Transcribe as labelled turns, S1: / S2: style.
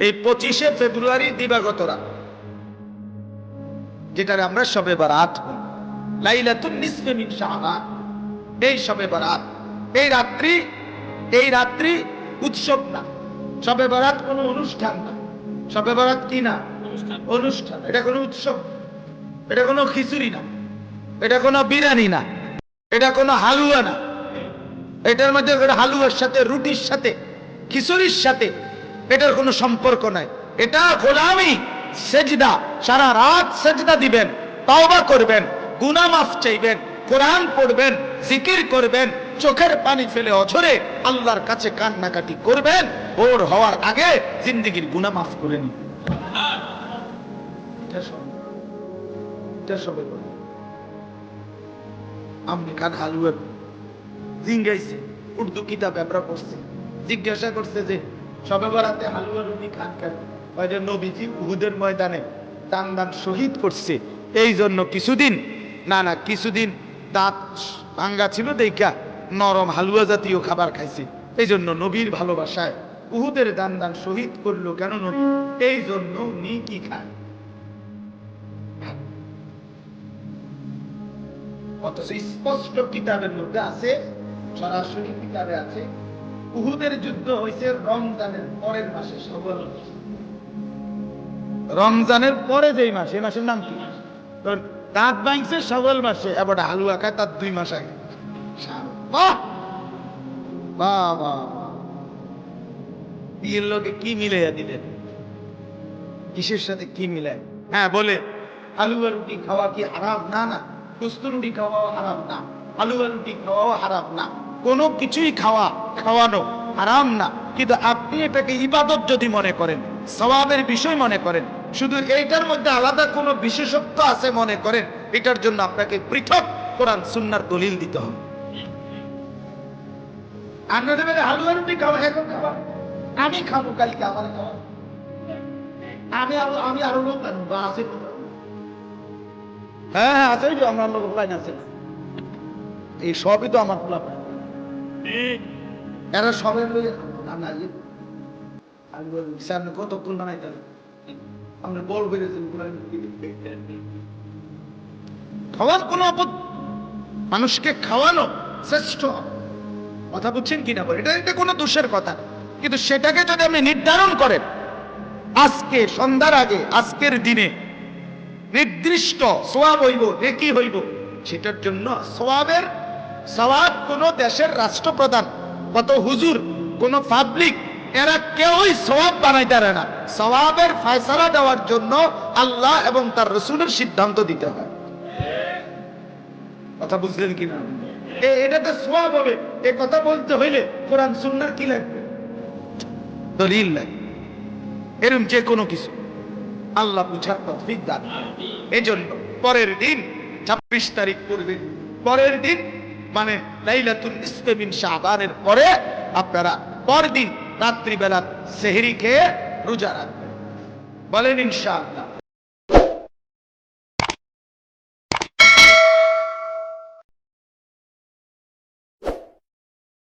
S1: এই 25শে ফেব্রুয়ারি দিবাগত রাত, যেটারে আমরা শবে বারাত বলি, লাইলাতুন নিসফে মিন শাবান। এই শবে বারাত, এই রাত্রি উৎসব না। শবে বারাত কোনো অনুষ্ঠান না। শবে বারাত কি না? অনুষ্ঠান। এটা কোনো উৎসব, এটা কোনো খিচুড়ি না, এটা কোনো বিরিয়ানি না, এটা কোনো হালুয়া না। এটার মধ্যে হালুয়ার সাথে, রুটির সাথে, খিচুড়ির সাথে এটার কোনো সম্পর্ক নাই। এটা গোলামি, সেজদা। সারা রাত সেজদা দিবেন, তওবা করবেন, গুনাহ মাফ চাইবেন, কোরআন পড়বেন, জিকির করবেন, চোখের পানি ফেলে অঝরে আল্লাহর কাছে কান্নাকাটি করবেন। ভোর হওয়ার আগে জিন্দেগির গুনাহ মাফ করে নিবেন। এটা সবে বলে আমি কান হালুয়া জিঙ্গাইছে। উর্দু কিতাব আমরা পড়ছি, জিজ্ঞাসা করছে যে শবে বরাতে হালুয়া রুটি খান কেন? নবীজি উহুদের ময়দানে দান শহীদ করছে, এই জন্য কিছুদিন দাঁত ভাঙ্গা ছিল দেখা নরম হালুয়া জাতীয় খাবার খাইছে। এই জন্য নবীর ভালোবাসায় উহুদের দান শহীদ করলো কেন নবী? এই জন্য উনি কি খান? অথচ স্পষ্ট কিতাবের মধ্যে আছে, সরাসরি কিতাবে আছে, উহুদের যুদ্ধ হয়েছে রমজানের পরের মাসে, শওয়াল। রমজানের পরে যেই মাস, এই মাসের নাম কি? দাঁত ভাঙছে শওয়াল মাসে, এবার হালুয়া খায় তার 2 মাস আগে। বাহ বাহ বাহ! বিয়ের লোকে কি মিলাইয়া দিলেন? কিসের সাথে কি মিলায়? হ্যাঁ বলে হালুয়া রুটি খাওয়া কি হারাম? না না, গোস্ত রুটি খাওয়াও হারাম না, হালুয়া রুটি খাওয়াও হারাম না, কোনো কিছুই খাওয়ানো হারাম না। কিন্তু আপনি এটাকে ইবাদত যদি মনে করেন, সওয়াবের বিষয় মনে করেন, শুধু এইটার মধ্যে আলাদা কোনো বিশেষত্ব আছে মনে করেন, এটার জন্য আপনাকে পৃথক কোরআন সুন্নাহর দলিল দিতে হবে। আপনাদের হালুয়া রুটি খাওয়া, এখন খাওয়া, আমি খাবো, কালকে আমার খাওয়া, আমি আরো লোক আনবো, আছে। হ্যাঁ হ্যাঁ আছে, আমার লোক লাইন আছে। এই সবই তো আমার খোলা পায়, এরা সবের সামনে কতক্ষণ বানাইতে হবে? আমরা বল বেড়েছেন খাওয়ার কোনো মানুষকে খাওয়ানো শ্রেষ্ঠ কথা, বুঝছেন কিনা? এটা কোনো দোষের কথা, কিন্তু সেটাকে যদি আপনি নির্ধারণ করেন আজকে সন্ধ্যার আগে, আজকের দিনে নির্দিষ্ট সওয়াব হইব, নেকি হইব, সেটার জন্য সওয়াব কোন দেশের রাষ্ট্রপ্রধান, কত হুজুর, কোন পাবলিক, এরা কেউই সওয়াব বানাইতে পারে না। সওয়াবের ফয়সালা দেওয়ার জন্য আল্লাহ এবং তার রাসূলের সিদ্ধান্ত দিতে হয়। কথা বুঝলেন কিনা? এটাতে সওয়াব হবে, এই কথা বলতে হইলে কোরআন সুন্নাহর কি লাগবে? দলিল লাগবে। এরকম যে কোনো কিছু আল্লাহ বুঝার তৌফিক দান করেন। এজন্য পরের দিন 26 তারিখ পড়বে, পরের দিন মানে লাইলাতুল নিসফে মিন শাবানের পরে আপনারা পরদিন রাত্রিবেলা সেহরি খেয়ে রোজা রাখবেন। বলেন ইনশাআল্লাহ।